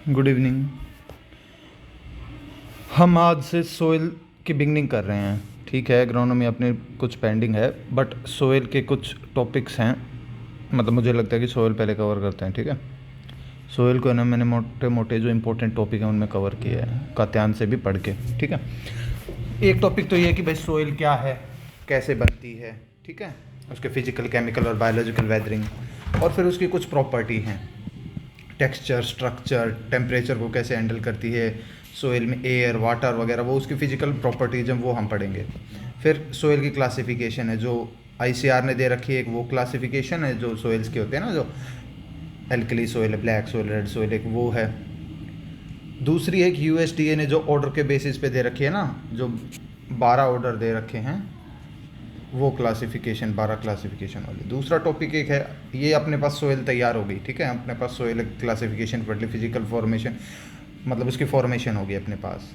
Good evening. हम आज से सोइल की बिगनिंग कर रहे हैं। ठीक है, एग्रोनॉमी अपने कुछ पेंडिंग है, बट सोइल के कुछ टॉपिक्स हैं। मतलब मुझे लगता है कि सोइल पहले कवर करते हैं। ठीक है, सोइल को ना मैंने मोटे मोटे जो इंपॉर्टेंट टॉपिक हैं उनमें कवर किया है, कात्यायन से भी पढ़ के। ठीक है, एक टॉपिक तो ये है कि भाई सोइल क्या है, कैसे बनती है, ठीक है, उसके फिजिकल, केमिकल और बायोलॉजिकल वेदरिंग, और फिर उसकी कुछ प्रॉपर्टी हैं, टेक्सचर, स्ट्रक्चर, टेम्परेचर को कैसे हैंडल करती है, सोइल में एयर, वाटर वगैरह, वो उसकी फिजिकल प्रॉपर्टीज हैं, वो हम पढ़ेंगे। फिर सोइल की क्लासिफिकेशन है जो आईसीआर ने दे रखी है, एक वो क्लासिफिकेशन है जो सोइल्स के होते हैं ना, जो एल्कली सोइल है, ब्लैक सोइल, रेड सोइल, एक वो है। दूसरी एक यूएसडीए ने जो ऑर्डर के बेसिस पे दे रखी है ना, जो 12 ऑर्डर दे रखे हैं, वो क्लासिफिकेशन, 12 क्लासिफिकेशन वाली। दूसरा टॉपिक एक है, ये अपने पास सोइल तैयार हो गई। ठीक है, अपने पास सोइल क्लासिफिकेशन पढ़ ली, फिजिकल फॉर्मेशन, मतलब उसकी फॉर्मेशन होगी अपने पास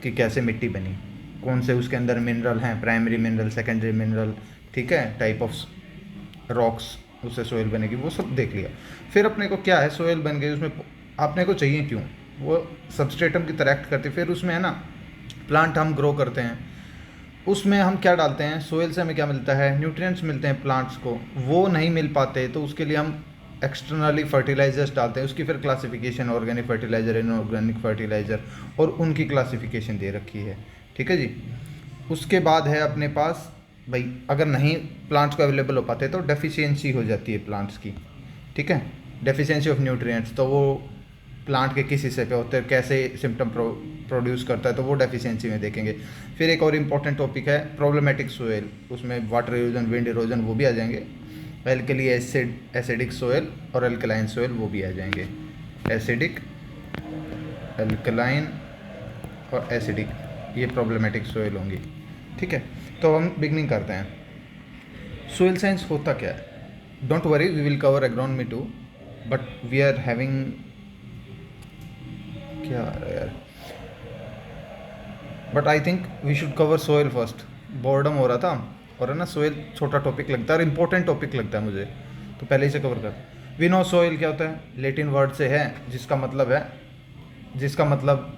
कि कैसे मिट्टी बनी, कौन से उसके अंदर मिनरल हैं, प्राइमरी मिनरल, सेकेंडरी मिनरल, ठीक है, टाइप ऑफ रॉक्स उससे सोइल बनेगी, वो सब देख लिया। फिर अपने को क्या है, सोइल बन गई, उसमें अपने को चाहिए क्यों, वो सबस्ट्रेटम की तरह एक्ट करती है। फिर उसमें है ना, प्लांट हम ग्रो करते हैं, उसमें हम क्या डालते हैं, सोइल से हमें क्या मिलता है, न्यूट्रिएंट्स मिलते हैं प्लांट्स को, वो नहीं मिल पाते तो उसके लिए हम एक्सटर्नली फर्टिलाइजर्स डालते हैं। उसकी फिर classification, organic fertiliser, inorganic fertiliser, और उनकी क्लासिफिकेशन दे रखी है। ठीक है जी। उसके बाद है अपने पास भाई, अगर नहीं प्लांट्स को अवेलेबल हो पाते तो डेफिशिएंसी हो जाती है प्लांट्स की। ठीक है, डेफिशिएंसी ऑफ न्यूट्रिएंट्स, तो वो प्लांट के किस हिस्से पे होते हैं, कैसे सिम्टम प्रोड्यूस करता है, तो वो डेफिशिएंसी में देखेंगे। फिर एक और इम्पॉर्टेंट टॉपिक है प्रॉब्लमेटिक सोइल, उसमें वाटर इरोजन, विंड इरोजन, वो भी आ जाएंगे। एल्कली एसिडिक सोइल और एल्कलाइन सोइल, वो भी आ जाएंगे। एसिडिक, एल्कलाइन और एसिडिक, ये प्रॉब्लमेटिक सोइल होंगी। ठीक है, तो हम बिगनिंग करते हैं। सोइल साइंस होता क्या है, don't worry, we will cover agronomy too, but we are having क्या यार, but I think we should cover soil first. Boredom हो रहा था, और है ना, सोइल छोटा टॉपिक लगता है और इम्पोर्टेंट टॉपिक लगता है मुझे, तो पहले ही से कवर कर। वी नो सोइल क्या होता है, लेटिन वर्ड से है, जिसका मतलब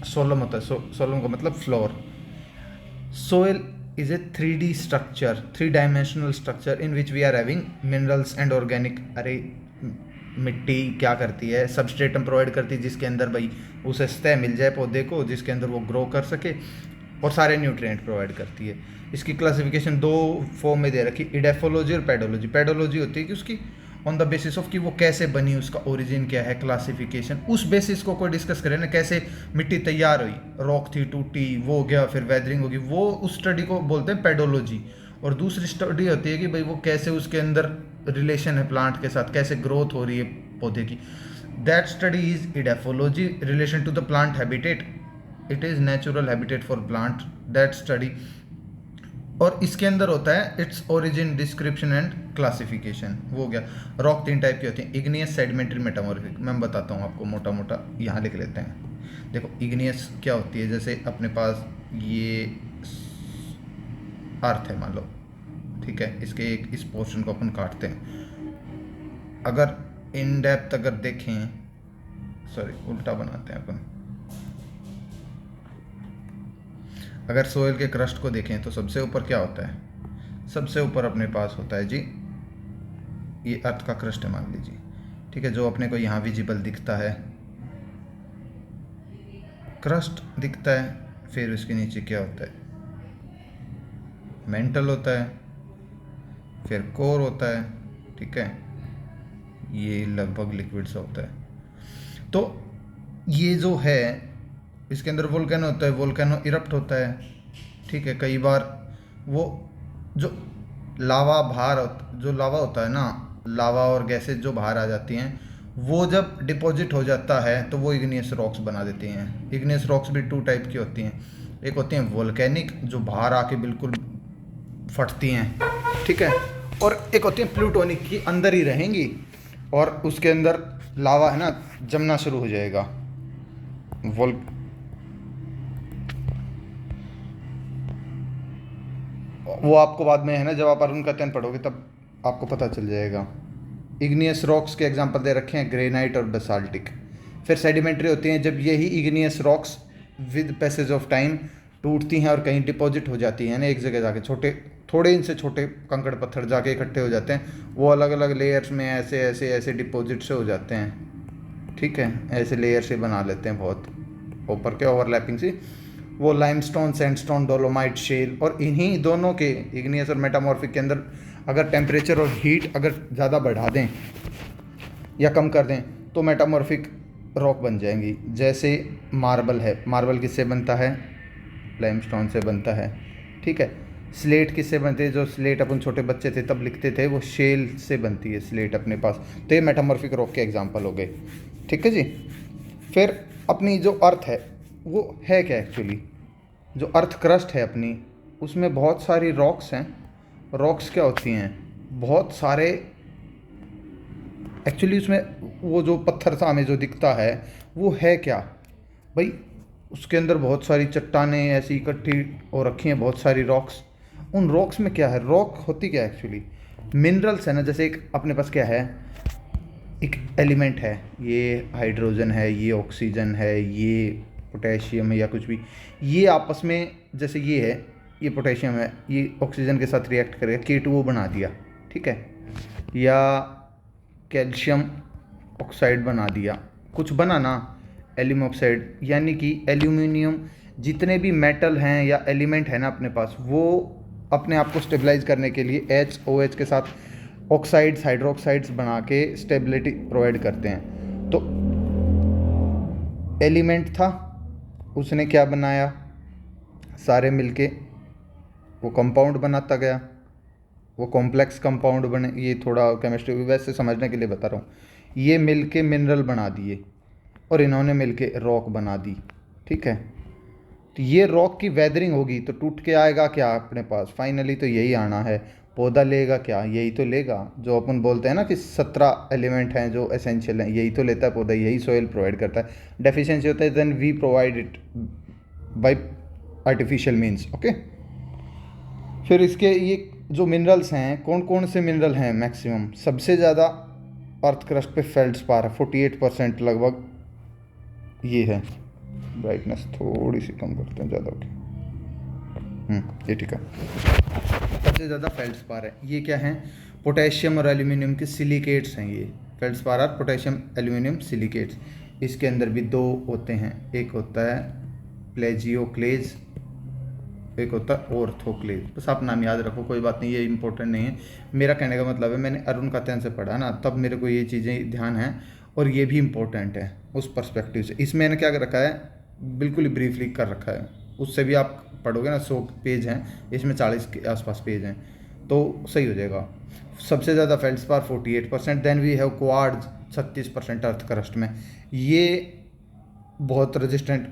सोलम होता है। सोलम का मतलब floor. Soil is a 3D स्ट्रक्चर, 3 dimensional structure in which we are having minerals and organic. अरे मिट्टी क्या करती है, सबस्ट्रेटम प्रोवाइड करती है, जिसके अंदर भाई उसे सतह मिल जाए पौधे को, जिसके अंदर वो ग्रो कर सके, और सारे न्यूट्रिएंट प्रोवाइड करती है। इसकी क्लासिफिकेशन 2 फॉर्म में दे रखी, इडेफोलॉजी और पेडोलॉजी। पेडोलॉजी होती है कि उसकी ऑन द बेसिस ऑफ कि वो कैसे बनी, उसका ओरिजिन क्या है, क्लासिफिकेशन, उस बेसिस को कोई डिस्कस करे ना, कैसे मिट्टी तैयार हुई, रॉक थी, टूटी, वो गया, फिर वेदरिंग होगी, वो उस स्टडी को बोलते हैं पेडोलॉजी। और दूसरी स्टडी होती है कि भाई वो कैसे उसके अंदर रिलेशन है प्लांट के साथ, कैसे ग्रोथ हो रही है पौधे की, that study is edaphology. Relation to the plant habitat, it is natural habitat for plant, that study. और इसके अंदर होता है it's origin, description and classification, वो गया। रॉक 3 टाइप की होती हैं, इग्नियस, सेडिमेंट्री, मेटामॉर्फिक। मैं बताता हूँ आपको मोटा मोटा, यहाँ लिख लेते हैं। देखो इग्नियस क्या होती है, जैसे अपने पास ये अर्थ है मान लो, ठीक है, इसके एक इस पोर्शन को अपन काटते हैं, अगर इन डेप्थ अगर देखें, सॉरी उल्टा बनाते हैं अपन, अगर सोइल के क्रस्ट को देखें तो सबसे ऊपर क्या होता है, सबसे ऊपर अपने पास होता है जी, ये अर्थ का क्रस्ट है मान लीजिए, ठीक है, जो अपने को यहाँ विजिबल दिखता है, क्रस्ट दिखता है। फिर उसके नीचे क्या होता है, मेंटल होता है, फिर कोर होता है, ठीक है, ये लगभग लिक्विड सा होता है। तो ये जो है, इसके अंदर वोल्केनो होता है, वोल्केनो इरप्ट होता है, ठीक है, कई बार वो जो लावा जो लावा होता है ना, लावा और गैसेज जो बाहर आ जाती हैं, वो जब डिपॉजिट हो जाता है तो वो इग्नियस रॉक्स बना देती हैं। इग्नियस रॉक्स भी 2 टाइप की होती हैं, एक होती हैं वोल्केनिक, जो बाहर आके बिल्कुल फटती हैं, ठीक है, और एक होती हैं प्लूटोनिक, की अंदर ही रहेंगी और उसके अंदर लावा है ना जमना शुरू हो जाएगा। वो आपको बाद में है ना, जब आप अरुण का अध्ययन पढ़ोगे तब आपको पता चल जाएगा। इग्नियस रॉक्स के एग्जांपल दे रखे हैं ग्रेनाइट और बेसाल्टिक। फिर सेडिमेंट्री होती हैं जब यही igneous rocks with passage of time टूटती हैं और कहीं डिपॉजिट हो जाती हैं ना एक जगह जाके, छोटे थोड़े इनसे छोटे कंकड़ पत्थर जाके इकट्ठे हो जाते हैं, वो अलग अलग लेयर्स में ऐसे ऐसे ऐसे डिपॉजिट से हो जाते हैं, ठीक है, ऐसे लेयर से बना लेते हैं बहुत ऊपर के ओवरलैपिंग से, वो लाइमस्टोन, सैंडस्टोन, डोलोमाइट, शेल। और इन्हीं दोनों के इग्नियस और मेटामॉर्फिक के अंदर अगर टेम्परेचर और हीट अगर ज़्यादा बढ़ा दें या कम कर दें तो मेटामॉर्फिक रॉक बन जाएंगी। जैसे मार्बल है, मार्बल किससे बनता है? लाइमस्टोन से बनता है, ठीक है। स्लेट किससे बनती है? जो स्लेट अपन छोटे बच्चे थे तब लिखते थे, वो शेल से बनती है स्लेट अपने पास। तो ये मेटामॉर्फिक रॉक के एग्जांपल हो गए, ठीक है जी। फिर अपनी जो अर्थ है वो है क्या एक्चुअली? जो अर्थ क्रस्ट है अपनी, उसमें बहुत सारी रॉक्स हैं। रॉक्स क्या होती हैं? बहुत सारे एक्चुअली उसमें वो जो पत्थर सा हमें जो दिखता है वो है क्या भाई? उसके अंदर बहुत सारी चट्टानें ऐसी इकट्ठी हो रखी हैं, बहुत सारी रॉक्स। उन रॉक्स में क्या है? रॉक होती क्या है एक्चुअली? मिनरल्स है ना। जैसे एक अपने पास क्या है, एक एलिमेंट है, ये हाइड्रोजन है, ये ऑक्सीजन है, ये पोटेशियम है या कुछ भी, ये आपस में जैसे ये है, ये पोटेशियम है, ये ऑक्सीजन के साथ रिएक्ट करेगा, K2O बना दिया, ठीक है, या कैल्शियम ऑक्साइड बना दिया, कुछ बना ना, एल्यूम ऑक्साइड, यानी कि एल्यूमिनियम, जितने भी मेटल हैं या एलिमेंट है ना अपने पास, वो अपने आप को स्टेबलाइज करने के लिए HOH के साथ ऑक्साइड्स, हाइड्रोक्साइड्स बना के स्टेबिलिटी प्रोवाइड करते हैं। तो एलिमेंट था, उसने क्या बनाया? सारे मिलके वो कंपाउंड बनाता गया, वो कॉम्प्लेक्स कंपाउंड बने। ये थोड़ा केमिस्ट्री वैसे समझने के लिए बता रहा हूँ। ये मिलके मिनरल बना दिए और इन्होंने मिलके रॉक बना दी, ठीक है। तो ये रॉक की वेदरिंग होगी तो टूट के आएगा क्या अपने पास? फाइनली तो यही आना है। पौधा लेगा क्या? यही तो लेगा। जो अपन बोलते हैं ना कि 17 एलिमेंट हैं जो एसेंशियल हैं, यही तो लेता है पौधा, यही सोइल प्रोवाइड करता है। डेफिशिएंसी होता है then we provide it by artificial means, okay. फिर इसके ये जो मिनरल्स हैं, कौन कौन से मिनरल हैं? मैक्सिमम सबसे ज़्यादा अर्थ क्रस्ट पे फेल्डस्पार है, 48% लगभग ये है। ब्राइटनेस थोड़ी सी कम करते हैं, ज़्यादा होगी, ये ठीक है। सबसे ज़्यादा फेल्डस्पार है। ये क्या है? पोटेशियम और एल्यूमिनियम के सिलिकेट्स हैं ये। फेल्डस्पार और पोटेशियम एल्यूमिनियम सिलिकेट्स। इसके अंदर भी दो होते हैं, एक होता है प्लेजियोक्लेज, एक होता है ऑर्थोक्लेज। बस आप नाम याद रखो, कोई बात नहीं, ये इंपॉर्टेंट नहीं है। मेरा कहने का मतलब है, मैंने अरुण कात्यायन से पढ़ा ना, तब मेरे को ये चीज़ें ध्यान है और ये भी इम्पोर्टेंट है उस पर्सपेक्टिव से। इसमें मैंने क्या कर रखा है, बिल्कुल ही ब्रीफली कर रखा है। उससे भी आप पढ़ोगे ना, 100 पेज हैं, इसमें 40 के आसपास पेज हैं, तो सही हो जाएगा। सबसे ज़्यादा feldspar 48%, then we have quartz 36% earth crust में। ये बहुत रेजिस्टेंट,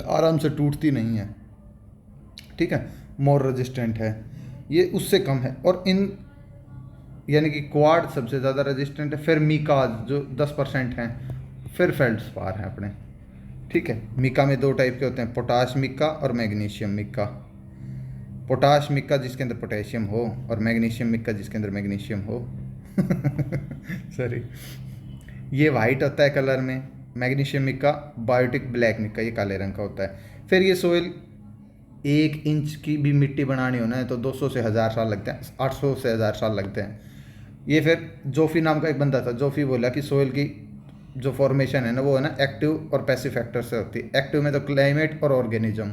आराम से टूटती नहीं है, ठीक है, मोर रेजिस्टेंट है। ये उससे कम है। और इन यानी कि क्वार्ट्ज सबसे ज़्यादा रेजिस्टेंट है, फिर मीकाज जो 10% हैं, फिर फेल्डस्पार हैं अपने, ठीक है। मिका में दो टाइप के होते हैं, पोटाश मिका और मैग्नीशियम मिका। पोटाश मिका जिसके अंदर पोटेशियम हो, और मैग्नीशियम मिका जिसके अंदर मैग्नीशियम हो। सॉरी, ये वाइट होता है कलर में, magnesium mica, biotic black mica ये काले रंग का होता है। फिर ये सोइल 1 इंच की भी मिट्टी बनानी होना है तो 200 से 1000 साल लगते हैं, 800 से 1000 साल लगते हैं। ये फिर जोफी नाम का एक बंदा था, जोफी बोला कि सोइल की जो फॉर्मेशन है ना, वो है ना एक्टिव और पैसिव फैक्टर से होती है। एक्टिव में तो क्लाइमेट और ऑर्गेनिज्म,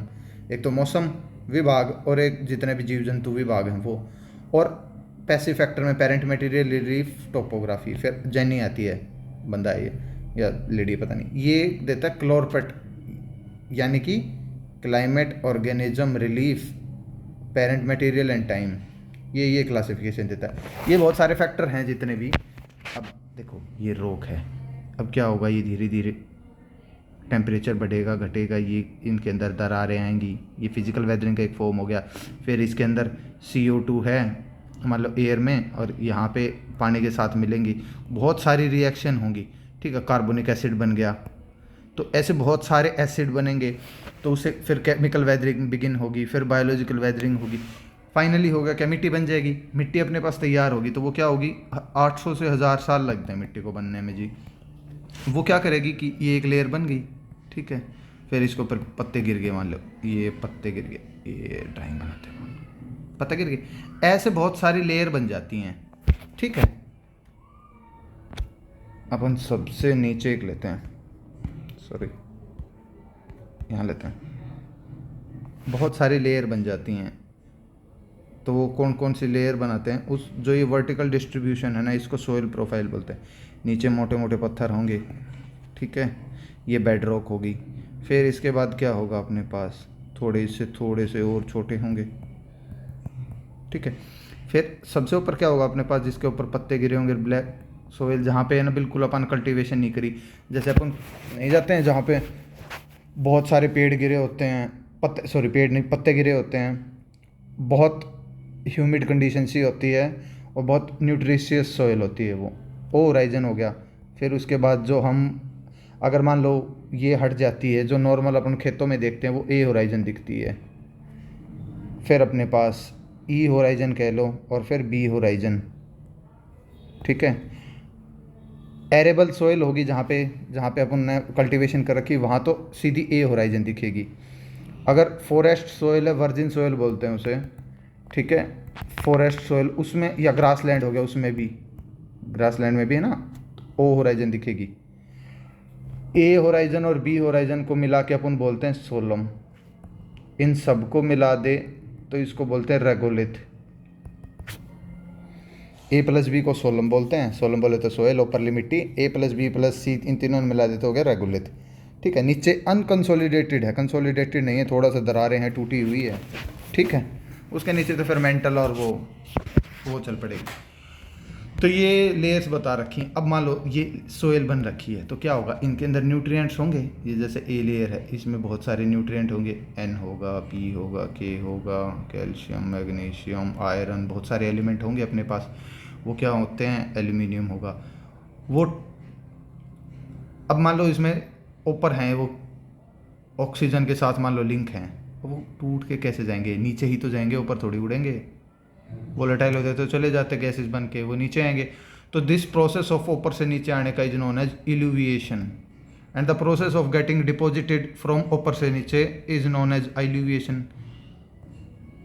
एक तो मौसम विभाग और एक जितने भी जीव जंतु विभाग हैं वो, और पैसिव फैक्टर में पेरेंट मटेरियल, रिलीफ, टोपोग्राफी। फिर जेनी आती है, बंदा है ये या लेडी पता नहीं, ये देता है क्लोरपेट, यानी कि climate, organism, relief, parent material and time. ये क्लासिफिकेशन देता है। ये बहुत सारे फैक्टर हैं जितने भी। अब देखो ये रोक है, अब क्या होगा, ये धीरे धीरे टेम्परेचर बढ़ेगा घटेगा, ये इनके अंदर दरारें आएंगी, ये फिजिकल वेदरिंग का एक फॉर्म हो गया। फिर इसके अंदर CO2 है मतलब एयर में, और यहाँ पे पानी के साथ मिलेंगी, बहुत सारी रिएक्शन होंगी, ठीक है। कार्बोनिक एसिड बन गया, तो ऐसे बहुत सारे एसिड बनेंगे, तो उससे फिर केमिकल वेदरिंग बिगिन होगी, फिर बायोलॉजिकल वेदरिंग होगी, फाइनली होगा क्या, मिट्टी बन जाएगी। मिट्टी अपने पास तैयार होगी तो वो क्या होगी, 800 से 1000 साल लगते हैं मिट्टी को बनने में जी। वो क्या करेगी कि ये एक लेयर बन गई, ठीक है, फिर इसके ऊपर पत्ते गिर गए, मान लो ये पत्ते गिर गए, ये ड्राइंग बनाते हैं, पत्ते गिर गए, ऐसे बहुत सारी लेयर बन जाती हैं, ठीक है। अपन सबसे नीचे एक लेते हैं, सॉरी यहाँ लेते हैं, बहुत सारी लेयर बन जाती हैं। तो वो कौन कौन सी लेयर बनाते हैं, उस जो ये वर्टिकल डिस्ट्रीब्यूशन है ना, इसको सोइल प्रोफाइल बोलते हैं। नीचे मोटे मोटे पत्थर होंगे, ठीक है, ये बेड रॉक होगी। फिर इसके बाद क्या होगा अपने पास, थोड़े से और छोटे होंगे, ठीक है। फिर सबसे ऊपर क्या होगा अपने पास, जिसके ऊपर पत्ते गिरे होंगे, ब्लैक सोइल, जहाँ पे है ना बिल्कुल अपन कल्टीवेशन नहीं करी। जैसे अपन नहीं जाते हैं जहाँ पे बहुत सारे पेड़ गिरे होते हैं, पत्ते, सॉरी पेड़ नहीं, पत्ते गिरे होते हैं, बहुत ह्यूमिड कंडीशन सी होती है और बहुत न्यूट्रिशियस सॉइल होती है, वो होराइजन हो गया। फिर उसके बाद जो हम, अगर मान लो ये हट जाती है, जो नॉर्मल अपन खेतों में देखते हैं, वो ए होराइजन दिखती है। फिर अपने पास ई होराइजन कह लो, और फिर बी होराइजन, ठीक है। एरेबल सोइल होगी जहाँ पे अपन ने कल्टीवेशन कर रखी, वहाँ तो सीधी ए होराइजन दिखेगी। अगर फॉरेस्ट सोइल है, वर्जिन सोइल बोलते हैं उसे, ठीक है, फॉरेस्ट सोइल, उसमें, या ग्रास लैंड हो गया, उसमें भी, ग्रास लैंड में भी है ना, ओ होराइजन दिखेगी। ए होराइजन और बी होराइजन को मिला के अपन बोलते हैं सोलम। इन सबको मिला दे तो इसको बोलते हैं रेगोलिथ। ए प्लस बी को सोलम बोलते हैं, सोलम बोले तो सोयल, ऊपरली मिट्टी, ए प्लस बी प्लस सी, इन तीनों में मिला देते हो गया रेगोलिथ, ठीक है। नीचे अनकंसोलिडेटेड है, कंसोलिडेटेड नहीं है, थोड़ा सा दरारें हैं, टूटी हुई है, ठीक है। उसके नीचे तो फिर मेंटल और वो चल पड़ेगी। तो ये लेयर्स बता रखी हैं। अब मान लो ये सोयल बन रखी है, तो क्या होगा, इनके अंदर न्यूट्रिएंट्स होंगे। ये जैसे ए लेयर है, इसमें बहुत सारे न्यूट्रिएंट होंगे, एन होगा, पी होगा, के होगा, कैल्शियम, मैग्नीशियम, आयरन, बहुत सारे एलिमेंट होंगे अपने पास। वो क्या होते हैं, एल्यूमिनियम होगा वो। अब मान लो इसमें ऊपर हैं वो, ऑक्सीजन के साथ मान लो लिंक हैं, वो टूट के कैसे जाएंगे, नीचे ही तो जाएंगे, ऊपर थोड़ी उड़ेंगे। वोलेटाइल होते तो चले जाते गैसेस बन के, वो नीचे आएंगे। तो दिस प्रोसेस ऑफ ऊपर से नीचे आने का is known as illuviation, and the process of getting deposited from ऊपर से नीचे इज नोन एज आइल्यूविएशन।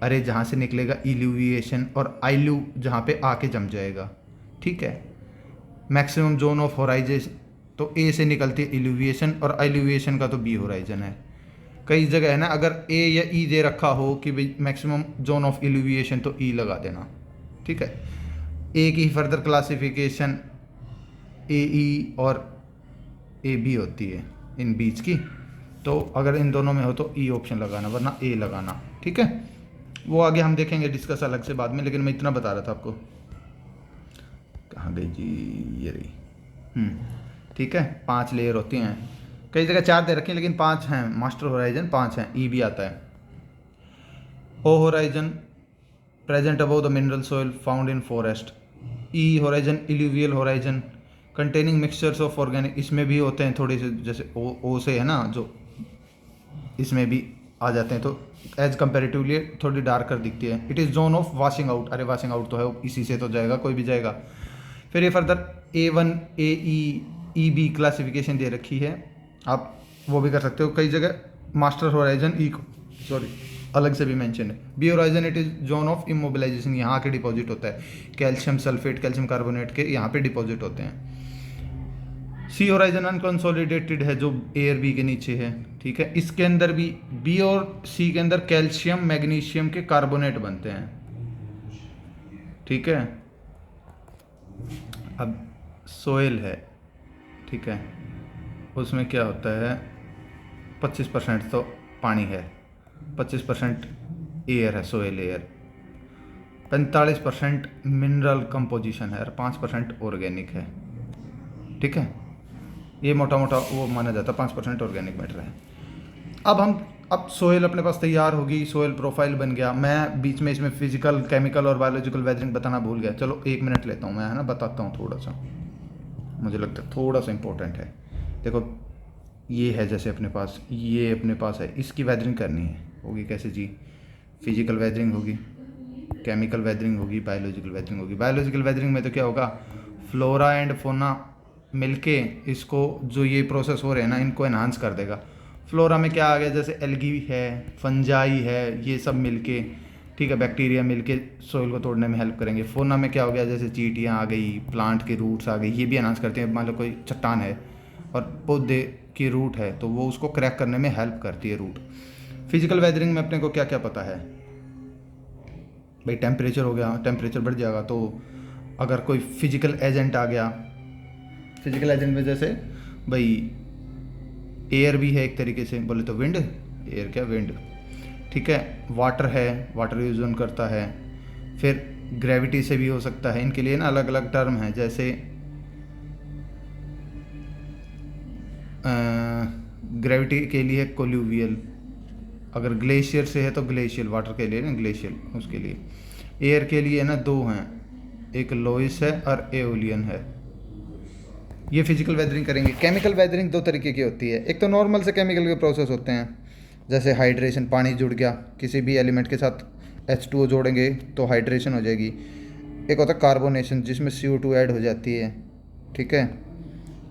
अरे जहाँ से निकलेगा इल्यूविएशन, और आइल्यू जहाँ पे आके जम जाएगा, ठीक है। मैक्सिमम जोन ऑफ होराइजन तो ए से निकलती है इल्यूविएशन, और आइल्यूविएशन का तो बी होराइजन है। कई जगह है ना, अगर ए या ई दे रखा हो कि भाई मैक्सिमम जोन ऑफ इल्यूविएशन, तो ई लगा देना, ठीक है। ए की फर्दर क्लासिफिकेशन ए ई और ए बी होती है इन बीच की, तो अगर इन दोनों में हो तो ई ऑप्शन लगाना, वरना ए लगाना, ठीक है। वो आगे हम देखेंगे, डिस्कस अलग से बाद में, लेकिन मैं इतना बता रहा था आपको। कहाँ गई जी, ये रही, ठीक है। 5 लेयर होती हैं, कई जगह 4 दे रखी हैं, लेकिन 5 हैं, मास्टर होराइजन 5 हैं। ई भी आता है। O horizon present above the mineral soil found in forest. E horizon illuvial horizon containing mixtures of organic, इसमें भी होते हैं थोड़े से, जैसे ओ से है ना, जो इसमें भी आ जाते हैं, तो एज कंपेरेटिवली थोड़ी डार्कर दिखती है। It is zone of washing out, अरे वॉशिंग आउट तो है, इसी से तो जाएगा, कोई भी जाएगा। फिर ये further A1 AE EB classification दे रखी है, आप वो भी कर सकते हो। कई जगह मास्टर होराइजन ई को, सॉरी, अलग से भी मेंशन है। B horizon it is zone of immobilisation, यहाँ के डिपॉजिट होता है, कैल्शियम सल्फेट, कैल्शियम कार्बोनेट के यहाँ पे डिपॉजिट होते हैं। सी होराइजन अनकंसोलिडेटेड है, जो ए और बी के नीचे है, ठीक है। इसके अंदर भी बी और सी के अंदर कैल्शियम मैग्नीशियम के कार्बोनेट बनते हैं, ठीक है। अब सोयल है, ठीक है, उसमें क्या होता है, 25% तो पानी है, 25% एयर है, सोयल एयर, 45% मिनरल कंपोजिशन है, और 5% ऑर्गेनिक है, ठीक है। ये मोटा मोटा वो माना जाता है, 5% ऑर्गेनिक मैटर है। अब सोयल अपने पास तैयार होगी, सोयल प्रोफाइल बन गया। मैं बीच में इसमें फिजिकल, केमिकल और बायोलॉजिकल वेदरिंग बताना भूल गया, चलो 1 मिनट लेता हूँ मैं, है ना, बताता हूँ थोड़ा सा, मुझे लगता है थोड़ा सा इंपॉर्टेंट है। देखो ये है, जैसे अपने पास, ये अपने पास है, इसकी वेदरिंग करनी है, होगी कैसे जी, फिजिकल वेदरिंग होगी, केमिकल वेदरिंग होगी, बायोलॉजिकल वेदरिंग होगी। बायोलॉजिकल वेदरिंग में तो क्या होगा, फ्लोरा एंड फोना मिलके इसको जो ये प्रोसेस हो रहे हैं ना इनको एनहांस कर देगा। फ्लोरा में क्या आ गया, जैसे एल्गी है, फंजाई है, ये सब मिलके, ठीक है, बैक्टीरिया मिलके सोइल को तोड़ने में हेल्प करेंगे। फोना में क्या हो गया, जैसे चींटियाँ आ गई, प्लांट के रूट्स आ गई, ये भी एनहांस करते हैं। मान लो कोई चट्टान है और पौधे की रूट है तो वो उसको क्रैक करने में हेल्प करती है रूट। फिजिकल वेदरिंग में अपने को क्या क्या पता है भाई, टेम्परेचर हो गया, टेम्परेचर बढ़ जाएगा तो अगर कोई फिजिकल एजेंट आ गया, फिजिकल एजेंट में जैसे भाई एयर भी है एक तरीके से बोले तो, विंड, एयर क्या विंड, ठीक है, वाटर है, वाटर यूज ऑन करता है, फिर ग्रेविटी से भी हो सकता है। इनके लिए ना अलग अलग टर्म है, जैसे ग्रेविटी के लिए कोल्यूवियल, अगर ग्लेशियर से है तो ग्लेशियल, वाटर के लिए ना ग्लेशियल, उसके लिए। एयर के लिए ना दो हैं, एक लोइस है और एओलियन है। ये फिजिकल वेदरिंग करेंगे। केमिकल वेदरिंग दो तरीके की होती है, एक तो नॉर्मल से केमिकल के प्रोसेस होते हैं, जैसे हाइड्रेशन, पानी जुड़ गया किसी भी एलिमेंट के साथ, H2O जोड़ेंगे तो हाइड्रेशन हो जाएगी। एक होता है कार्बोनेशन, जिसमें CO2 ऐड हो जाती है, ठीक है।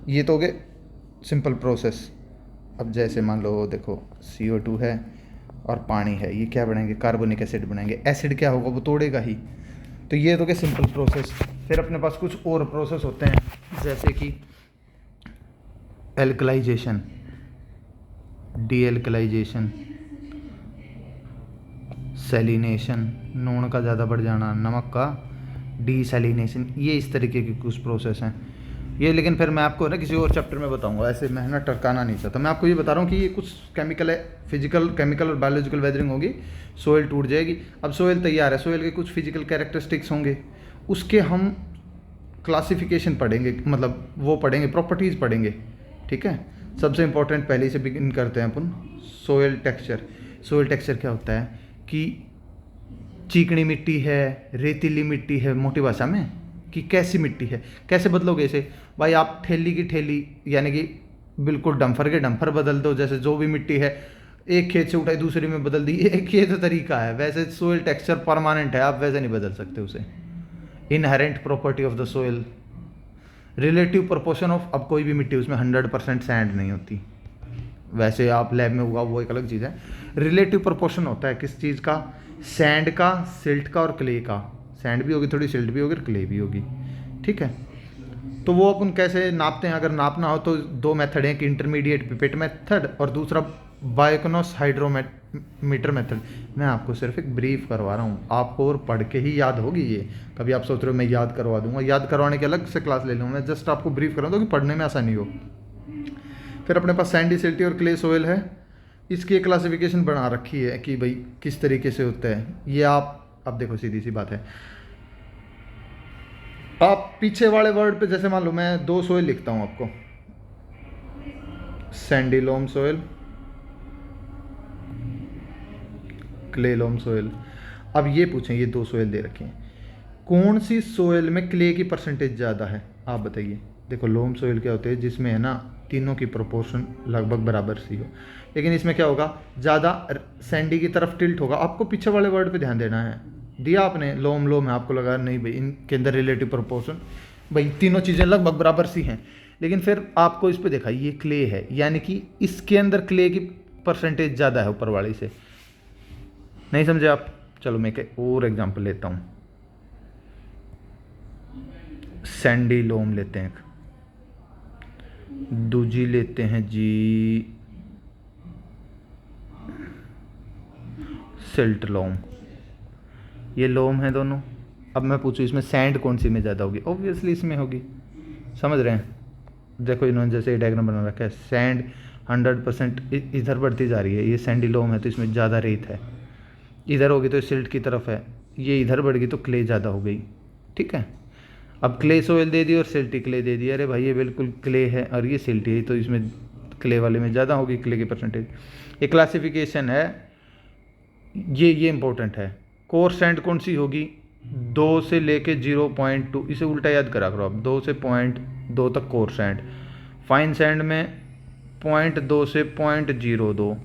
ये तो हो गए सिंपल प्रोसेस। अब जैसे मान लो देखो CO2 है और पानी है, ये क्या बनाएंगे, कार्बोनिक एसिड बनाएंगे। एसिड क्या होगा, वो तोड़ेगा ही। तो ये तो क्या सिंपल प्रोसेस। फिर अपने पास कुछ और प्रोसेस होते हैं, जैसे कि एल्कलाइजेशन, डी एल्कलाइजेशन, सेलिनेशन, नून का ज़्यादा बढ़ जाना, नमक का डीसैलिनेशन, ये इस तरीके के कुछ प्रोसेस हैं ये। लेकिन फिर मैं आपको ना किसी और चैप्टर में बताऊंगा, ऐसे मैं ना टरकाना नहीं चाहता। मैं आपको ये बता रहा हूँ कि ये कुछ केमिकल है, फिजिकल, केमिकल और बायोलॉजिकल वेदरिंग होगी, सोइल टूट जाएगी। अब सोइल तैयार है, सोइल के कुछ फिजिकल कैरेक्टरिस्टिक्स होंगे, उसके हम क्लासिफिकेशन पढ़ेंगे, मतलब वो पढ़ेंगे, प्रॉपर्टीज़ पढ़ेंगे, ठीक है। सबसे इंपॉर्टेंट पहले से बिगिन करते हैं अपन, सोइल टेक्सचर। सोइल टेक्सचर क्या होता है कि चिकनी मिट्टी है, रेतीली मिट्टी है, मोटी भाषा में कि कैसी मिट्टी है, कैसे बदलोगे इसे भाई। आप ठेली की ठेली यानी कि बिल्कुल डंफर के डंफर बदल दो, जैसे जो भी मिट्टी है एक खेत से उठाई दूसरे में बदल दी, एक ये तो तरीका है। वैसे सोइल टेक्सचर परमानेंट है, आप वैसे नहीं बदल सकते उसे। Inherent property of the soil, relative proportion of, अब कोई भी मिट्टी उसमें 100% सैंड नहीं होती, वैसे आप लैब में होगा वो एक अलग चीज़ है। रिलेटिव प्रोपोर्शन होता है किस चीज़ का, सैंड का, सिल्ट का और क्ले का। सैंड भी होगी थोड़ी, सिल्ट भी होगी और क्ले भी होगी, ठीक है। तो वो अपन कैसे नापते हैं, अगर नापना हो तो दो मेथड हैं, कि इंटरमीडिएट पिपेट मेथड और दूसरा बायोकोनोस हाइड्रोमीटर मेथड। मैं आपको सिर्फ एक ब्रीफ करवा रहा हूँ, आपको और पढ़ के ही याद होगी ये। कभी आप सोच रहे हो मैं याद करवा दूंगा, याद करवाने के अलग से क्लास ले लूँगा, मैं जस्ट आपको ब्रीफ करवा दूँ कि पढ़ने में आसानी हो। फिर अपने पास सैंडी, सिल्टी और क्ले सोइल है, इसकी एक क्लासिफिकेशन बना रखी है कि भाई किस तरीके से होता है ये। आप अब देखो सीधी सी बात है, आप पीछे वाले वर्ड पे, जैसे मान लो मैं दो सोइल लिखता हूँ आपको, सैंडी लोम सोइल, क्ले लोम सोइल। अब ये पूछें, ये दो सोइल दे रखे हैं, कौन सी सोइल में क्ले की परसेंटेज ज़्यादा है, आप बताइए। देखो लोम सोइल क्या होते हैं, जिसमें है ना तीनों की प्रोपोर्शन लगभग बराबर सी हो, लेकिन इसमें क्या होगा, ज़्यादा सैंडी की तरफ टिल्ट होगा। आपको पीछे वाले वर्ड पे ध्यान देना है, दिया आपने लोम लोम है, आपको लगा नहीं भाई इनके अंदर रिलेटिव प्रोपोर्शन, भाई तीनों चीज़ें लगभग बराबर सी हैं। लेकिन फिर आपको इस पर देखा, ये क्ले है, यानी कि इसके अंदर क्ले की परसेंटेज ज़्यादा है ऊपर वाली से। नहीं समझे आप, चलो मैं एक और एग्जाम्पल लेता हूँ, सैंडी लोम लेते हैं, दूजी लेते हैं जी सिल्ट लोम। ये लोम है दोनों। अब मैं पूछूँ इसमें सैंड कौन सी में ज़्यादा होगी, ऑब्वियसली इसमें होगी, समझ रहे हैं। देखो इन्होंने जैसे डायग्राम बना रखा है, सैंड 100% इधर बढ़ती जा रही है, ये सैंडी लोम है तो इसमें ज़्यादा रेत है, इधर होगी तो सिल्ट की तरफ है, ये इधर बढ़ गई तो क्ले ज़्यादा हो गई, ठीक है। अब क्ले सोइल दे दी और सिल्टी क्ले दे दी, अरे भाई ये बिल्कुल क्ले है और ये सिल्टी है, तो इसमें क्ले वाले में ज़्यादा होगी क्ले की परसेंटेज। ये क्लासिफिकेशन है, ये इंपॉर्टेंट है। कोर सैंड कौन सी होगी, 2 से लेके 0.2, इसे उल्टा याद करा करो आप, 2 से 0.2 तक कोर सैंड। फाइन सैंड में 0.2 से 0.02,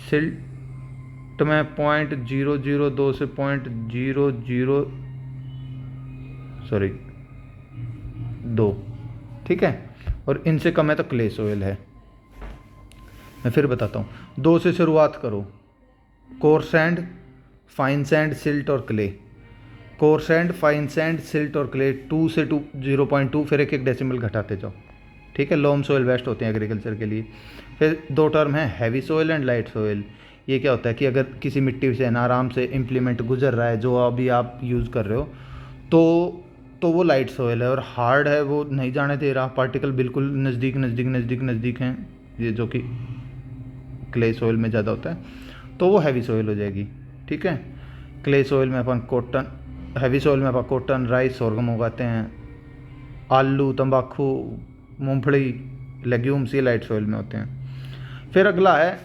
सिल्ट में 0.002 से 0.00 2, ठीक है। और इनसे कम है तो क्ले सोइल है। मैं फिर बताता हूँ, 2 से शुरुआत करो, coarse sand, fine sand, silt और clay. Coarse sand, fine sand, silt और क्ले, 2 से 0.2, फिर एक डेसिमल घटाते जाओ, ठीक है। लोम सोइल बेस्ट होते हैं एग्रीकल्चर के लिए। फिर 2 टर्म है, heavy soil and light soil. ये क्या होता है कि अगर किसी मिट्टी से ना आराम से इम्प्लीमेंट गुजर रहा है जो अभी आप यूज़ कर रहे हो, तो वो लाइट सोइल है। और हार्ड है, वो नहीं जाने दे रहा, पार्टिकल बिल्कुल नज़दीक नज़दीक नज़दीक नज़दीक हैं, ये जो कि क्ले सोइल में ज़्यादा होता है, तो वो हैवी सोइल हो जाएगी, ठीक है। क्ले सोइल में अपन कॉटन, हैवी सोइल में अपन कॉटन, राइस, सोरगम उगाते हैं, आलू, तंबाकू, मूंगफली, लेग्यूम्स, ये लाइट सोइल में होते हैं। फिर अगला है,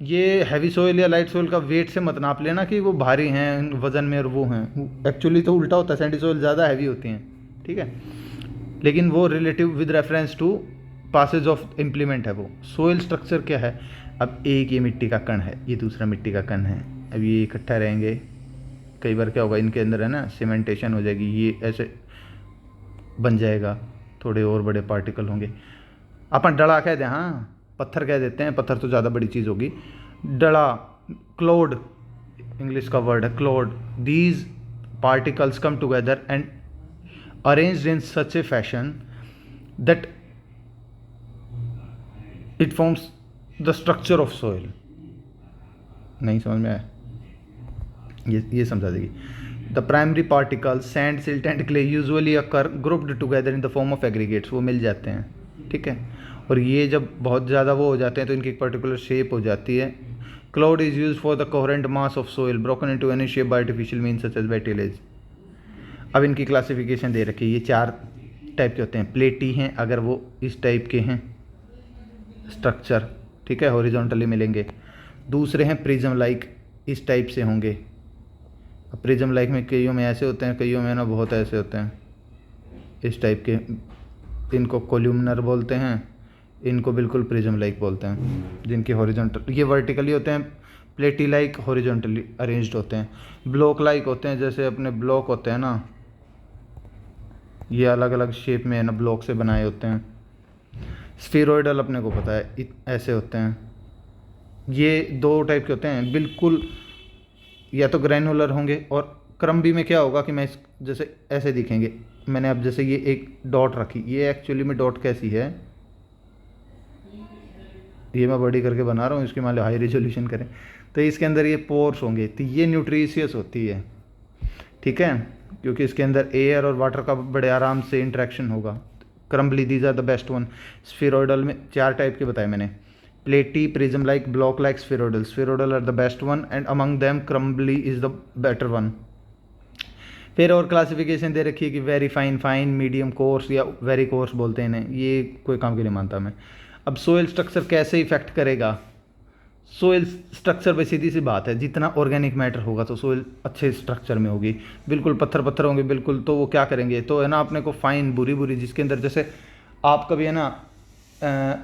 ये हैवी सोइल या लाइट सोइल का वेट से मत नाप लेना कि वो भारी हैं वज़न में और वो हैं, एक्चुअली तो उल्टा होता है, सैंडी सोइल ज़्यादा हैवी होती हैं, ठीक है। लेकिन वो relative with reference to passage of implement है वो। सोइल स्ट्रक्चर क्या है, अब एक ये मिट्टी का कण है, ये दूसरा मिट्टी का कण है, अब ये इकट्ठा रहेंगे, कई बार क्या होगा इनके अंदर है ना सीमेंटेशन हो जाएगी, ये ऐसे बन जाएगा, थोड़े और बड़े पार्टिकल होंगे। अपन डला कह दें, हाँ पत्थर कह देते हैं, पत्थर तो ज़्यादा बड़ी चीज़ होगी, डला, क्लोड इंग्लिश का वर्ड है, clod. These particles come together and arranged in such a fashion that it forms the structure of soil. नहीं समझ में आया, ये समझा देगी। The primary particle sand, silt and clay usually occur grouped together in the form of aggregates, वो मिल जाते हैं, ठीक है। और ये जब बहुत ज़्यादा वो हो जाते हैं तो इनकी एक पर्टिकुलर शेप हो जाती है। Clod is use for the coherent mass of soil broken into any shape by artificial mean such as by tillage. अब इनकी क्लासिफिकेशन दे रखी है, ये 4 टाइप के होते हैं। प्लेटी हैं अगर वो इस टाइप के हैं स्ट्रक्चर, ठीक है, हॉरिजॉन्टली मिलेंगे। दूसरे हैं प्रिज्म लाइक, इस टाइप से होंगे। अब प्रिज्म लाइक में कईयों में ऐसे होते हैं, कईयों में ना बहुत ऐसे होते हैं, इस टाइप के, इनको कोल्यूमनर बोलते हैं, इनको बिल्कुल प्रिज्म लाइक बोलते हैं, जिनके हॉरिजॉन्टल, ये वर्टिकली होते हैं, प्लेटी लाइक हॉरिजॉन्टली अरेंज्ड होते हैं। ब्लॉक लाइक होते हैं, जैसे अपने ब्लॉक होते हैं ना, ये अलग अलग शेप में है ना, ब्लॉक से बनाए होते हैं। स्फीरोइडल अपने को पता है, ऐसे होते हैं। ये 2 टाइप के होते हैं, बिल्कुल या तो ग्रैनुलर होंगे, और क्रम्बी में क्या होगा कि मैं इस जैसे ऐसे दिखेंगे। मैंने अब जैसे ये एक डॉट रखी, ये एक्चुअली में डॉट कैसी है, ये मैं बड़ी करके बना रहा हूँ, इसकी मान लो हाई रेजोल्यूशन करें तो इसके अंदर ये पोर्स होंगे, तो ये न्यूट्रिशियस होती है, ठीक है, क्योंकि इसके अंदर एयर और वाटर का बड़े आराम से इंटरेक्शन होगा। Crumbly, these are the best one. Spheroidal में 4 टाइप के बताए मैंने, platy, prism like, block like, spheroidal. Spheroidal are the best one and among them crumbly is the better one. फिर और क्लासिफिकेशन दे रखी है कि very fine, fine, medium, coarse या वेरी कोर्स बोलते हैं इन्हें, ये कोई काम के नहीं मानता मैं। अब सोइल स्ट्रक्चर कैसे इफेक्ट करेगा, सोइल स्ट्रक्चर पे सीधी सी बात है, जितना ऑर्गेनिक मैटर होगा तो सोइल अच्छे स्ट्रक्चर में होगी। बिल्कुल पत्थर पत्थर होंगे बिल्कुल, तो वो क्या करेंगे, तो है ना अपने को फाइन, बुरी बुरी, जिसके अंदर जैसे आप कभी है ना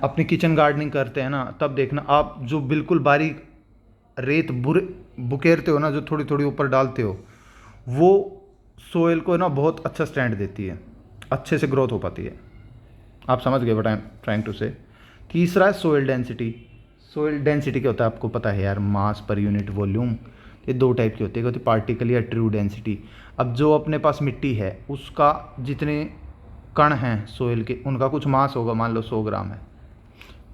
अपनी किचन गार्डनिंग करते हैं ना, तब देखना आप जो बिल्कुल बारीक रेत बुकेरते हो ना, जो थोड़ी थोड़ी ऊपर डालते हो, वो सोइल को ना बहुत अच्छा स्टैंड देती है, अच्छे से ग्रोथ हो पाती है। आप समझ गए what I am trying to say. तीसरा है सोइल डेंसिटी। सोइल डेंसिटी क्या होता है आपको पता है यार, मास पर यूनिट वॉल्यूम। ये 2 टाइप की होती है, एक होती है पार्टिकल या ट्रू डेंसिटी। अब जो अपने पास मिट्टी है उसका जितने कण हैं सोइल के, उनका कुछ मास होगा, मान लो 100 ग्राम है,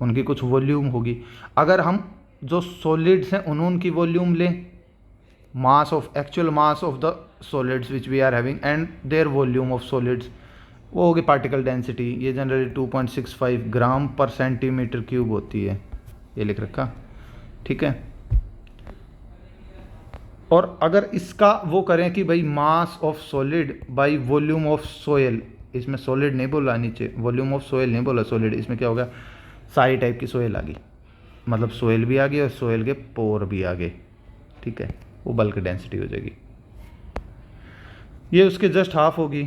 उनकी कुछ वॉल्यूम होगी। अगर हम जो सॉलिड्स हैं उनकी वॉल्यूम लें, mass of actual mass of the solids which we are having and their volume of solids, वो होगी पार्टिकल डेंसिटी। ये generally 2.65 gram per centimetre cube होती है, ये लिख रखा, ठीक है। और अगर इसका वो करें कि भाई mass of solid by volume of soil, इसमें सॉलिड नहीं बोला, नीचे वॉल्यूम ऑफ सोइल नहीं बोला, सॉलिड, इसमें क्या हो गया, सारी टाइप की सोइल आ गई, मतलब सोइल भी आ गई और सोइल के पोर भी आ गए, ठीक है, वो बल्क डेंसिटी हो जाएगी। ये उसके जस्ट हाफ होगी,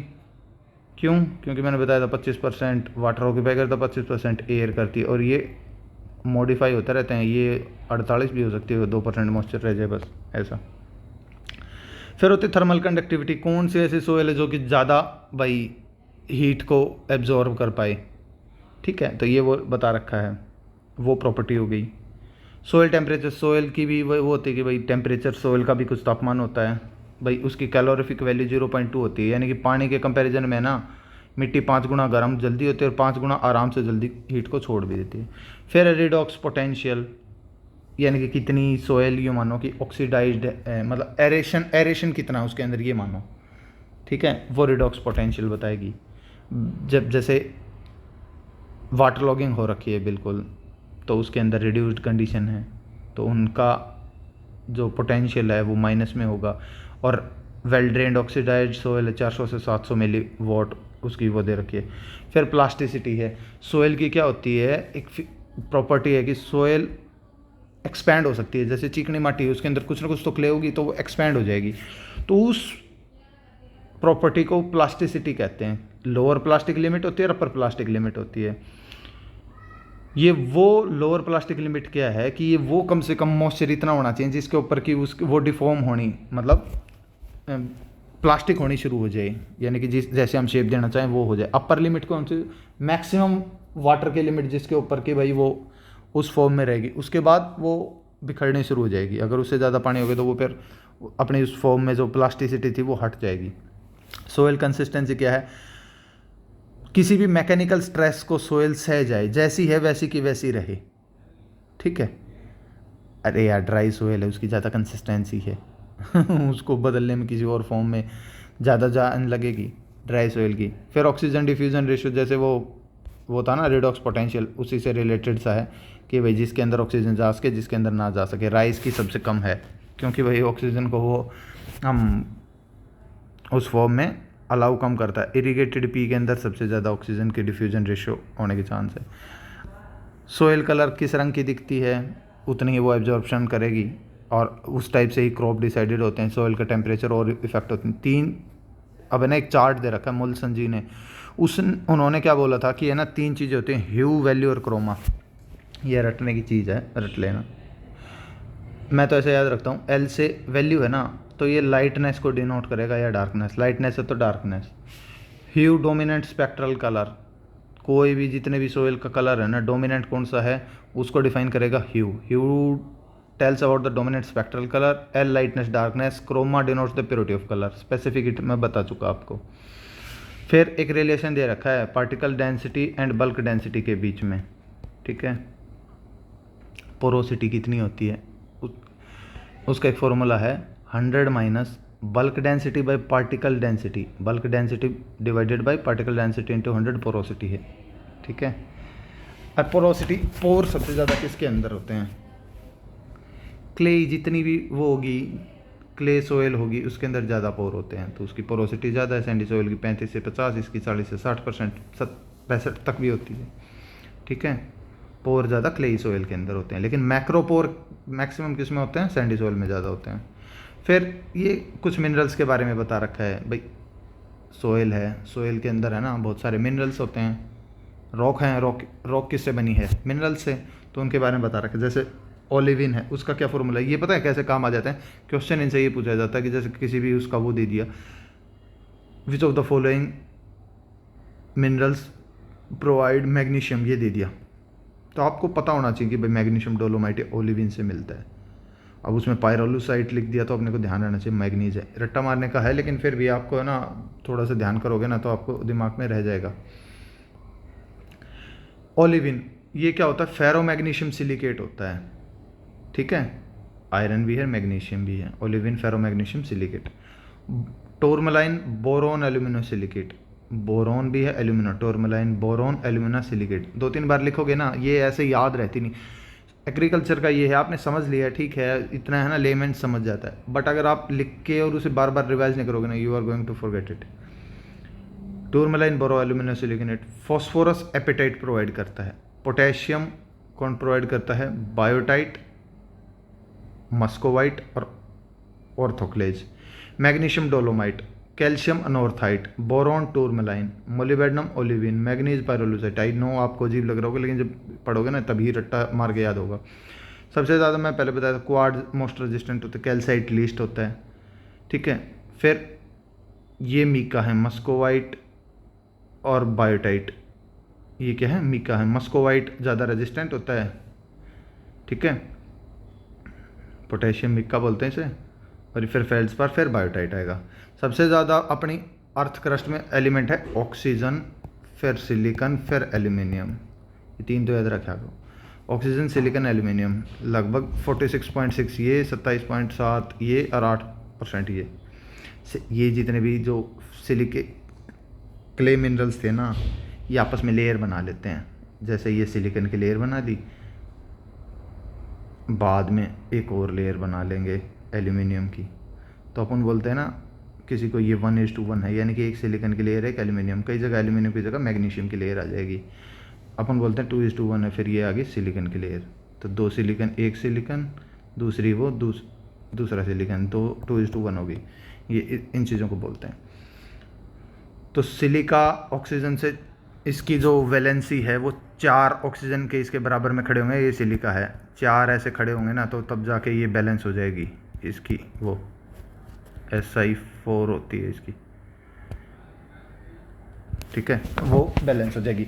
क्यों, क्योंकि मैंने बताया था 25% वाटर ऑक्यूपाई करता, 25% एयर करती है, और ये मॉडिफाई होता रहता है, ये 48 भी हो सकती है, 2% मॉइस्चर रह जाए बस, ऐसा। फिर होती थर्मल कंडक्टिविटी, कौन सी ऐसी सोइल है जो कि ज़्यादा भाई हीट को एब्जॉर्ब कर पाए, ठीक है, तो ये वो बता रखा है, वो प्रॉपर्टी हो गई। सोयल टेम्परेचर, सोयल की भी वो होती है कि भाई टेम्परेचर सोयल का भी कुछ तापमान होता है भाई, उसकी कैलोरीफिक वैल्यू 0.2 होती है, यानी कि पानी के कंपैरिजन में ना मिट्टी 5 गुना गर्म जल्दी होती है और 5 गुना आराम से जल्दी हीट को छोड़ भी देती है। फिर रिडॉक्स पोटेंशियल, यानी कि कितनी सोयल यूँ मानो कि ऑक्सीडाइज्ड मतलब एरेशन, एरेशन कितना उसके अंदर ये मानो, ठीक है, वो रिडॉक्स पोटेंशियल बताएगी। जब जैसे वाटर लॉगिंग हो रखी है बिल्कुल, तो उसके अंदर रिड्यूस्ड कंडीशन है, तो उनका जो पोटेंशियल है वो माइनस में होगा। और वेल ड्रेन्ड ऑक्सीडाइज्ड सोयल है 400 से 700 मिली वॉट, उसकी वो दे रखी है। फिर प्लास्टिसिटी है, सोयल की क्या होती है, एक प्रॉपर्टी है कि सोयल एक्सपैंड हो सकती है, जैसे चिकनी माटी है उसके अंदर कुछ ना कुछ तो क्ले होगी तो वो एक्सपैंड हो जाएगी, तो उस प्रॉपर्टी को प्लास्टिसिटी कहते हैं। लोअर प्लास्टिक लिमिट होती है और अपर प्लास्टिक लिमिट होती है। ये वो लोअर प्लास्टिक लिमिट क्या है कि ये वो कम से कम मॉइस्चर इतना होना चाहिए जिसके ऊपर की उसकी वो डिफॉर्म होनी, मतलब प्लास्टिक होनी शुरू हो जाए, यानी कि जिस जैसे हम शेप देना चाहें वो हो जाए। अपर लिमिट कौन सी, मैक्सिमम वाटर की लिमिट जिसके ऊपर की भाई वो उस फॉर्म में रहेगी, उसके बाद वो बिखरनी शुरू हो जाएगी। अगर उससे ज़्यादा पानी हो गया तो वो फिर अपनी उस फॉर्म में जो प्लास्टिसिटी थी वो हट जाएगी। सोयल कंसिस्टेंसी क्या है, किसी भी मैकेनिकल स्ट्रेस को सोयल सह जाए, जैसी है वैसी की वैसी रहे, ठीक है। अरे यार ड्राई सोयल है उसकी ज़्यादा कंसिस्टेंसी है उसको बदलने में किसी और फॉर्म में ज़्यादा जान लगेगी ड्राई सोयल की। फिर ऑक्सीजन डिफ्यूजन रेशियो, जैसे वो था ना रिडॉक्स पोटेंशियल, उसी से रिलेटेड सा है कि भाई जिसके अंदर ऑक्सीजन जा सके जिसके अंदर ना जा सके। राइस की सबसे कम है, क्योंकि भाई ऑक्सीजन को वो हम उस फॉर्म में अलाउ कम करता है। इरीगेटेड पी के अंदर सबसे ज़्यादा ऑक्सीजन की डिफ्यूजन रेशियो होने के चांस है। सोयल कलर किस रंग की दिखती है उतनी ही वो एब्जॉर्प्शन करेगी, और उस टाइप से ही क्रॉप डिसाइडेड होते हैं। सोयल का टेम्परेचर और इफेक्ट होते हैं। तीन, अब है ना एक चार्ट दे रखा है मुलसन जी ने, उन्होंने क्या बोला था कि है ना 3 चीज़ें होती हैं, ह्यू, वैल्यू और क्रोमा। ये रटने की चीज़ है, रट लेना। मैं तो ऐसे याद रखता हूँ, एल से वैल्यू है ना, तो ये लाइटनेस को डिनोट करेगा या डार्कनेस, लाइटनेस है तो डार्कनेस। ह्यू डोमिनेंट स्पेक्ट्रल कलर, कोई भी जितने भी सोयल का कलर है ना, डोमिनेंट कौन सा है उसको डिफाइन करेगा hue. Hue tells about the dominant spectral colour. L lightness darkness. Chroma denotes the purity of colour. Specific मैं बता चुका आपको। फिर एक रिलेशन दे रखा है particle density and bulk density के बीच में, ठीक है। पोरोसिटी कितनी होती है उसका एक फॉर्मूला है 100 minus bulk density bye particle density, bulk density divided by particle density into 100 porosity है, ठीक है। और पोरोसिटी, पोर सबसे ज़्यादा किसके अंदर होते हैं, क्ले, जितनी भी वो होगी क्ले सोयल होगी उसके अंदर ज़्यादा पोर होते हैं, तो उसकी पोरोसिटी ज़्यादा है। सैंडी सोयल की 35 से 50, इसकी 40 से 60%, 65 तक भी होती है, ठीक है। पोर ज़्यादा क्लेई सोयल के अंदर होते हैं, लेकिन मैक्रो पोर मैक्सिमम किस में होते हैं, सैंडी सोयल में ज़्यादा होते हैं। फिर ये कुछ मिनरल्स के बारे में बता रखा है भाई, सोयल है, सोयल के अंदर है ना बहुत सारे मिनरल्स होते हैं। रॉक हैं, रॉक किससे बनी है, मिनरल से, तो उनके बारे में बता रखा है। जैसे ओलिविन है, उसका क्या फॉर्मूला है ये पता है, कैसे काम आ जाता है। क्वेश्चन इनसे ये पूछा जाता है कि जैसे किसी भी उसका वो दे दिया, which of the following minerals provide magnesium, ये दे दिया, तो आपको पता होना चाहिए कि भाई मैग्नीशियम डोलोमाइट ओलिविन से मिलता है। अब उसमें पायरोलुसाइट लिख दिया तो अपने को ध्यान रहना चाहिए मैग्नीज है, रट्टा मारने का है, लेकिन फिर भी आपको है ना थोड़ा सा ध्यान करोगे ना तो आपको दिमाग में रह जाएगा। ओलिविन ये क्या होता है, फेरो मैग्नीशियम सिलिकेट होता है, ठीक है। आयरन भी है, मैग्नीशियम भी है। Olivine ferro magnesium silicate. Tourmaline boron alumino silicate, boron भी है, alumino, tourmaline boron alumina silicate. 2-3 बार लिखोगे ना, ये ऐसे याद रहती नहीं। एग्रीकल्चर का ये है, आपने समझ लिया ठीक है, इतना है ना लेमैन समझ जाता है, बट अगर आप लिख के और उसे बार बार रिवाइज नहीं करोगे ना, you are going to forget it. Tourmaline boro alumino silicate phosphorus apatite provide करता है। पोटेशियम कौन प्रोवाइड करता है, बायोटाइट, मस्कोवाइट और orthoclase. Magnesium dolomite, calcium anorthite, boron tourmaline, molybdenum olivine, manganese pyrolusite. I know आपको अजीब लग रहा होगा, लेकिन जब पढ़ोगे ना तभी रट्टा मार के याद होगा। सबसे ज़्यादा मैं पहले बताया था क्वाड मोस्ट रेजिस्टेंट होता है, कैल्साइट लीस्ट होता है, ठीक है। फिर ये मीका है, मस्कोवाइट और बायोटाइट, ये क्या है, मिका है। मस्कोवाइट ज़्यादा रेजिस्टेंट होता है, ठीक है, पोटेशियम मिका बोलते हैं इसे। और फिर फेल्ड्सपार, फिर बायोटाइट आएगा। सबसे ज़्यादा अपनी अर्थ क्रस्ट में एलिमेंट है ऑक्सीजन, फिर सिलिकॉन, फिर एल्यूमिनियम। ये तीन तो याद रखा करो, ऑक्सीजन, सिलिकॉन, एल्यूमिनियम। लगभग 46.6 ये, 27.7 ये और 8% ये जितने भी जो सिलिके क्ले मिनरल्स थे ना, ये आपस में लेयर बना लेते हैं। जैसे ये सिलिकॉन की लेयर बना दी, बाद में एक और लेयर बना लेंगे एल्यूमिनियम की, तो अपन बोलते हैं ना किसी को ये 1:1 है, यानी कि एक सिलिकॉन की लेयर है, एक एल्यूमिनियम, कई जगह एल्यूमिनियम की जगह मैग्नीशियम की लेयर आ जाएगी। अपन बोलते हैं 2:1 है, फिर ये आ गई सिलिकॉन की लेयर। तो 2 सिलिकॉन, एक सिलिकॉन, दूसरी वो दूसरा सिलिकॉन, तो 2:1 होगी। ये इन चीज़ों को बोलते हैं। तो सिलिका ऑक्सीजन से इसकी जो वैलेंसी है वो 4 ऑक्सीजन के इसके बराबर में खड़े होंगे। ये सिलिका है, 4 ऐसे खड़े होंगे ना, तो तब जाके ये बैलेंस हो जाएगी इसकी, वो Si4 होती है इसकी, ठीक है, वो बैलेंस हो जाएगी।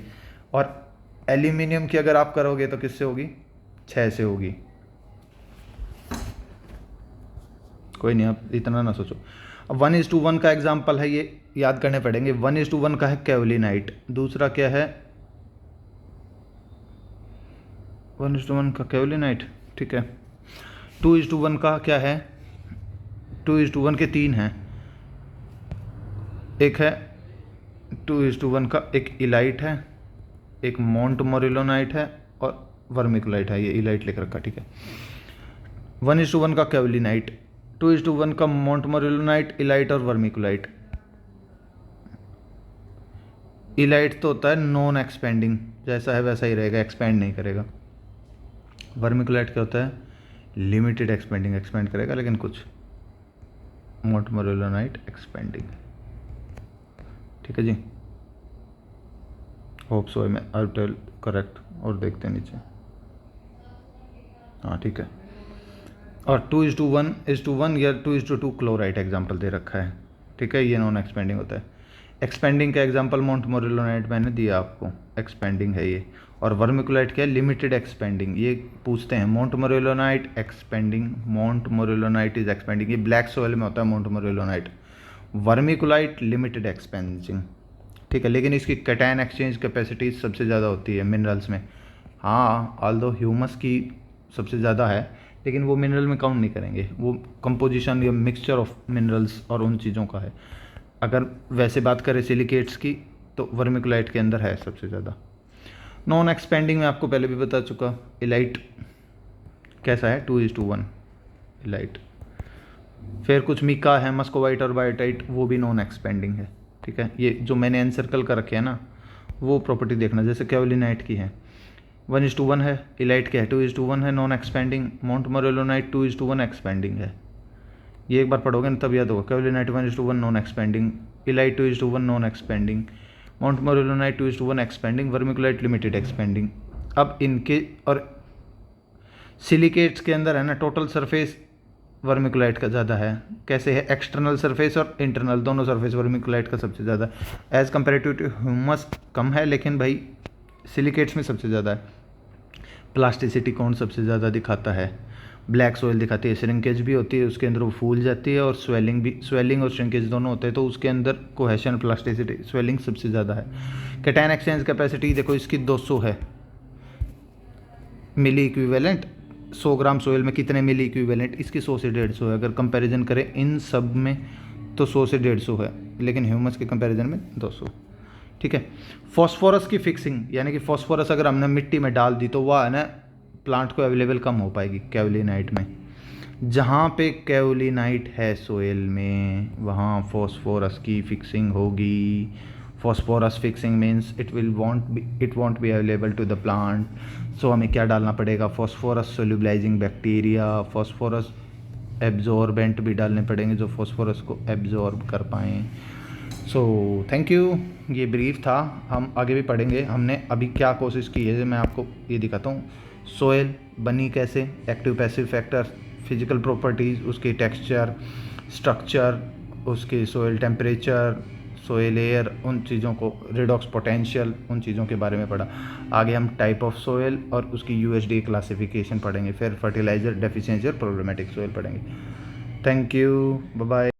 और एल्यूमिनियम की अगर आप करोगे तो किससे होगी, 6 से होगी। कोई नहीं, आप इतना ना सोचो। अब 1:1 का एग्जाम्पल है, ये याद करने पड़ेंगे। 1:1 का है कैओलिनाइट, दूसरा क्या है 1:1 का कैओलिनाइट, ठीक है। 2:1 का क्या है, 2:1 के 3 हैं। एक है 2:1 का, एक इलाइट है, एक मोंटमोरिलोनाइट है और वर्मिकुलाइट है। ये इलाइट लिख रखा, ठीक है। 1:1 का कैओलिनाइट, 2:1 का मोंटमोरिलोनाइट, इलाइट और वर्मिकुलाइट। इलाइट तो होता है नॉन एक्सपेंडिंग, जैसा है वैसा ही रहेगा, एक्सपेंड नहीं करेगा। वर्मिकुलाइट क्या होता है, लिमिटेड एक्सपेंडिंग, एक्सपेंड करेगा लेकिन कुछ। मोंटमोरिलोनाइट एक्सपेंडिंग, ठीक है जी। होप सो मैं आई टेल करेक्ट। और देखते हैं नीचे, हाँ ठीक है। और 2:1 या 2:2 क्लोराइड एग्जाम्पल दे रखा है, ठीक है। ये नॉन एक्सपेंडिंग होता है। एक्सपेंडिंग का एग्जाम्पल मोंटमोरिलोनाइट मैंने दिया आपको, एक्सपेंडिंग है ये। और वर्मिकुलाइट क्या है, लिमिटेड एक्सपेंडिंग। ये पूछते हैं montmorillonite expanding, montmorillonite is expanding. ये ब्लैक सॉइल में होता है मोंटमोरिलोनाइट। वर्मिकुलाइट लिमिटेड एक्सपेंडिंग, ठीक है। लेकिन इसकी कैटायन एक्सचेंज कैपेसिटी सबसे ज़्यादा होती है मिनरल्स में। हाँ, ऑल्दो ह्यूमस की सबसे ज़्यादा है, लेकिन वो मिनरल में काउंट नहीं करेंगे, वो कंपोजिशन या मिक्सचर ऑफ मिनरल्स और उन चीज़ों का है। अगर वैसे बात करें सिलिकेट्स की, तो वर्मिकुलाइट के अंदर है सबसे ज़्यादा। नॉन एक्सपेंडिंग में आपको पहले भी बता चुका, इलाइट कैसा है, 2:1 इलाइट। फिर कुछ मिका है, मस्कोवाइट और बायोटाइट, वो भी नॉन एक्सपेंडिंग है, ठीक है। ये जो मैंने एनसर्कल कर रखे हैं ना, वो प्रॉपर्टी देखना। जैसे कैओलिनाइट की है 1:1 है, इलाइट क्या है 2:1 है, नॉन एक्सपेंडिंग। मोंटमोरिलोनाइट 2:1 एक्सपेंडिंग है। ये एक बार पढ़ोगे ना तब याद होगा। कैओलिनाइट 1:1 non expanding, elite 2:1 non expanding, montmorillonite 2:1 expanding, vermiculite limited expanding. अब इनके और सिलिकेट्स के अंदर है ना, टोटल सरफेस वर्मिकुलाइट का ज़्यादा है। कैसे है, एक्सटर्नल सरफेस और इंटरनल दोनों सरफेस वर्मिकुलाइट का सबसे ज़्यादा है। एज़ कम्पेरेटिव टू ह्यूमस कम है, लेकिन भाई सिलिकेट्स में सबसे ज़्यादा है। प्लास्टिसिटी कौन सबसे ज़्यादा दिखाता है, ब्लैक सॉइल दिखाती है। श्रिंकेज भी होती है उसके अंदर, वो फूल जाती है, और स्वेलिंग भी, स्वेलिंग और श्रिंकेज दोनों होते हैं, तो उसके अंदर कोहेशन, प्लास्टिसिटी, स्वेलिंग सबसे ज़्यादा है। कैटायन एक्सचेंज कैपेसिटी देखो इसकी 200 है मिली इक्विवेलेंट। 100 ग्राम सोयल में कितने मिली इक्विवेलेंट, इसकी 100 से 150 है। अगर कंपैरिजन करें इन सब में तो 100 से 150 है, लेकिन ह्यूमस के कंपैरिजन में 200, ठीक है। फॉस्फोरस की फिक्सिंग, यानी कि फॉस्फोरस अगर हमने मिट्टी में डाल दी तो वह है ना प्लांट को अवेलेबल कम हो पाएगी कैओलिनाइट में। जहाँ पे कैओलिनाइट है सोयल में, वहाँ फॉस्फोरस की फिक्सिंग होगी। Phosphorus fixing means it won't be available to the plant. So हमें क्या डालना पड़ेगा, phosphorus solubilizing bacteria, phosphorus absorbent भी डालने पड़ेंगे जो फॉस्फोरस को एब्जॉर्ब कर पाएँ। सो थैंक यू, ये ब्रीफ था, हम आगे भी पढ़ेंगे। हमने अभी क्या कोशिश की है, मैं आपको ये दिखाता हूँ। सोयल बनी कैसे, active passive factor, physical properties, उसकी टेक्सचर, स्ट्रक्चर, उसकी सोयल टेम्परेचर, सोइल एयर, उन चीज़ों को, रिडॉक्स पोटेंशियल, उन चीज़ों के बारे में पढ़ा। आगे हम टाइप ऑफ सोइल और उसकी यूएसडी क्लासिफिकेशन पढ़ेंगे, फिर फर्टिलाइज़र डेफिशिएंसी और प्रॉब्लमेटिक सोइल पढ़ेंगे। Thank you, bye bye.